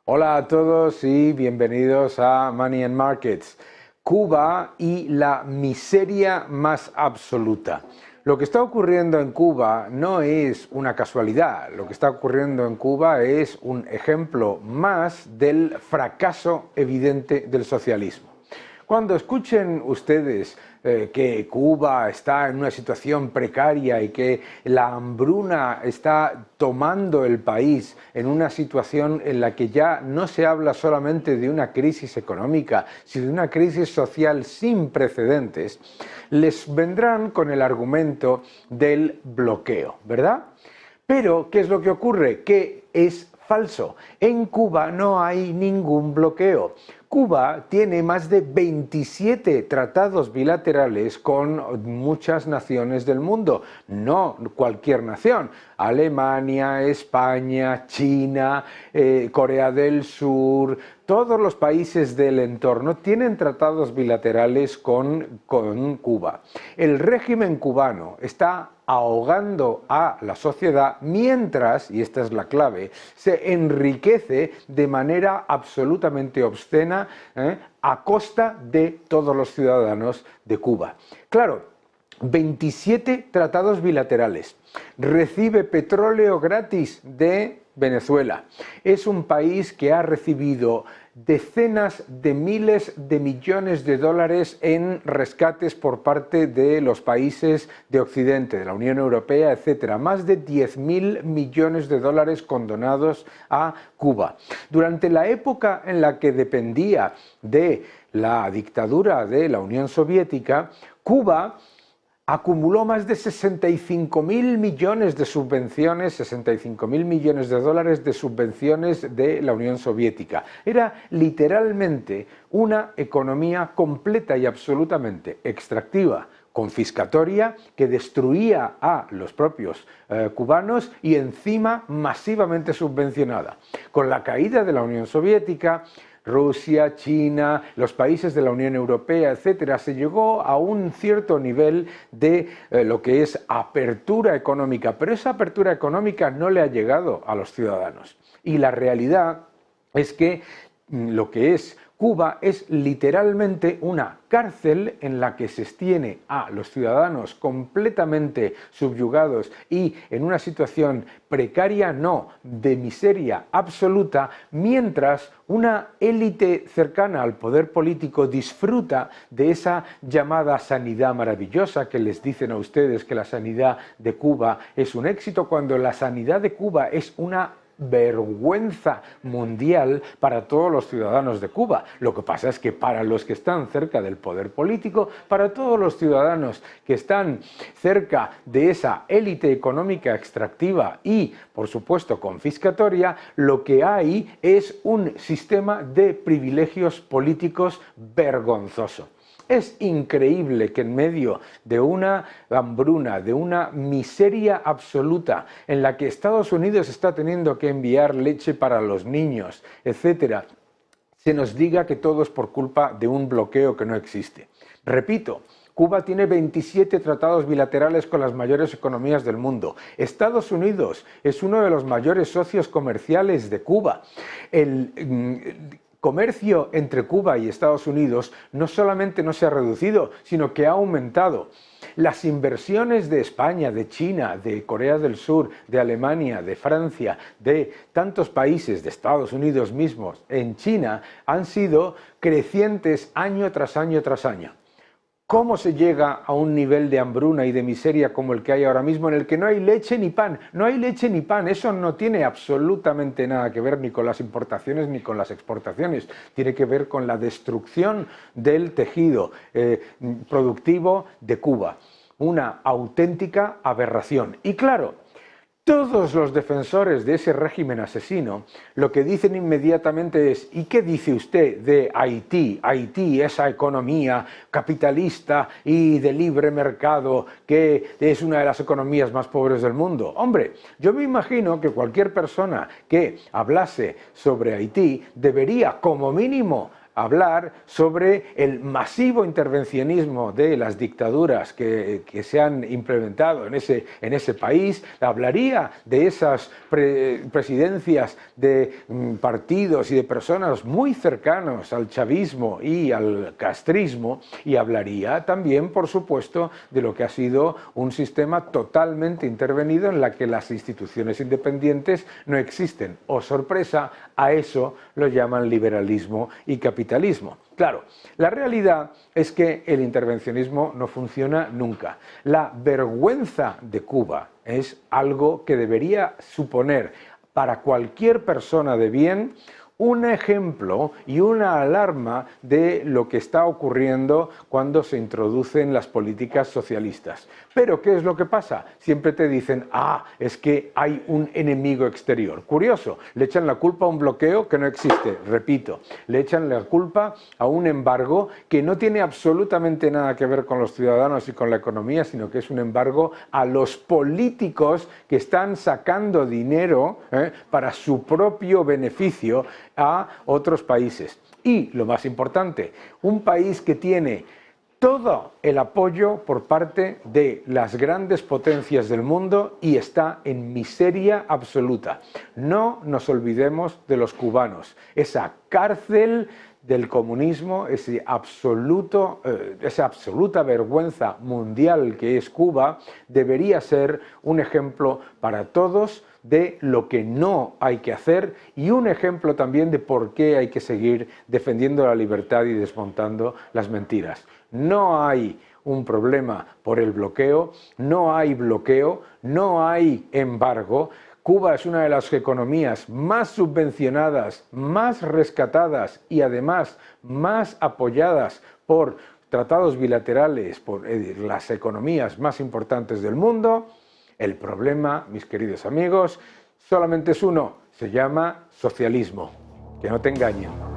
Hola a todos y bienvenidos a Money and Markets. Cuba y la miseria más absoluta. Lo que está ocurriendo en Cuba no es una casualidad. Lo que está ocurriendo en Cuba es un ejemplo más del fracaso evidente del socialismo. Cuando escuchen ustedes que Cuba está en una situación precaria y que la hambruna está tomando el país en una situación en la que ya no se habla solamente de una crisis económica, sino de una crisis social sin precedentes, les vendrán con el argumento del bloqueo, ¿verdad? Pero, ¿qué es lo que ocurre? Que es falso. En Cuba no hay ningún bloqueo. Cuba tiene más de 27 tratados bilaterales con muchas naciones del mundo, no cualquier nación. Alemania, España, China, Corea del Sur, todos los países del entorno tienen tratados bilaterales con Cuba. El régimen cubano está ahogando a la sociedad mientras, y esta es la clave, se enriquece de manera absolutamente obscena a costa de todos los ciudadanos de Cuba. Claro, 27 tratados bilaterales, recibe petróleo gratis de Venezuela, es un país que ha recibido decenas de miles de millones de dólares en rescates por parte de los países de Occidente, de la Unión Europea, etcétera. Más de 10.000 millones de dólares condonados a Cuba. Durante la época en la que dependía de la dictadura de la Unión Soviética, Cuba acumuló más de 65.000 millones de subvenciones, 65.000 millones de dólares de subvenciones de la Unión Soviética. Era literalmente una economía completa y absolutamente extractiva, confiscatoria, que destruía a los propios cubanos y encima masivamente subvencionada. Con la caída de la Unión Soviética, Rusia, China, los países de la Unión Europea, etcétera, se llegó a un cierto nivel de lo que es apertura económica, pero esa apertura económica no le ha llegado a los ciudadanos. Y la realidad es que lo que es Cuba es literalmente una cárcel en la que se tiene a los ciudadanos completamente subyugados y en una situación precaria, no, de miseria absoluta, mientras una élite cercana al poder político disfruta de esa llamada sanidad maravillosa que les dicen a ustedes que la sanidad de Cuba es un éxito, cuando la sanidad de Cuba es una vergüenza mundial para todos los ciudadanos de Cuba. Lo que pasa es que para los que están cerca del poder político, para todos los ciudadanos que están cerca de esa élite económica extractiva y, por supuesto, confiscatoria, lo que hay es un sistema de privilegios políticos vergonzoso. Es increíble que en medio de una hambruna, de una miseria absoluta, en la que Estados Unidos está teniendo que enviar leche para los niños, etcétera, se nos diga que todo es por culpa de un bloqueo que no existe. Repito, Cuba tiene 27 tratados bilaterales con las mayores economías del mundo. Estados Unidos es uno de los mayores socios comerciales de Cuba. El comercio entre Cuba y Estados Unidos no solamente no se ha reducido, sino que ha aumentado. Las inversiones de España, de China, de Corea del Sur, de Alemania, de Francia, de tantos países, de Estados Unidos mismos, en China, han sido crecientes año tras año tras año. ¿Cómo se llega a un nivel de hambruna y de miseria como el que hay ahora mismo, en el que no hay leche ni pan? No hay leche ni pan, eso no tiene absolutamente nada que ver ni con las importaciones ni con las exportaciones. Tiene que ver con la destrucción del tejido productivo de Cuba. Una auténtica aberración. Y claro, todos los defensores de ese régimen asesino lo que dicen inmediatamente es: ¿y qué dice usted de Haití? Haití, esa economía capitalista y de libre mercado que es una de las economías más pobres del mundo. Hombre, yo me imagino que cualquier persona que hablase sobre Haití debería, como mínimo, hablar sobre el masivo intervencionismo de las dictaduras que se han implementado en ese país, hablaría de esas presidencias de partidos y de personas muy cercanos al chavismo y al castrismo, y hablaría también, por supuesto, de lo que ha sido un sistema totalmente intervenido en la que las instituciones independientes no existen. Oh, sorpresa, a eso lo llaman liberalismo y capitalismo. Claro, la realidad es que el intervencionismo no funciona nunca. La vergüenza de Cuba es algo que debería suponer para cualquier persona de bien un ejemplo y una alarma de lo que está ocurriendo cuando se introducen las políticas socialistas. Pero, ¿qué es lo que pasa? Siempre te dicen, es que hay un enemigo exterior. Curioso, le echan la culpa a un bloqueo que no existe, repito, le echan la culpa a un embargo que no tiene absolutamente nada que ver con los ciudadanos y con la economía, sino que es un embargo a los políticos que están sacando dinero para su propio beneficio a otros países. Y, lo más importante, un país que tiene todo el apoyo por parte de las grandes potencias del mundo y está en miseria absoluta. No nos olvidemos de los cubanos. Esa cárcel del comunismo, esa absoluta vergüenza mundial que es Cuba, debería ser un ejemplo para todos de lo que no hay que hacer y un ejemplo también de por qué hay que seguir defendiendo la libertad y desmontando las mentiras. No hay un problema por el bloqueo, no hay bloqueo, no hay embargo. Cuba es una de las economías más subvencionadas, más rescatadas y además más apoyadas por tratados bilaterales, por las economías más importantes del mundo. El problema, mis queridos amigos, solamente es uno, se llama socialismo. Que no te engañen.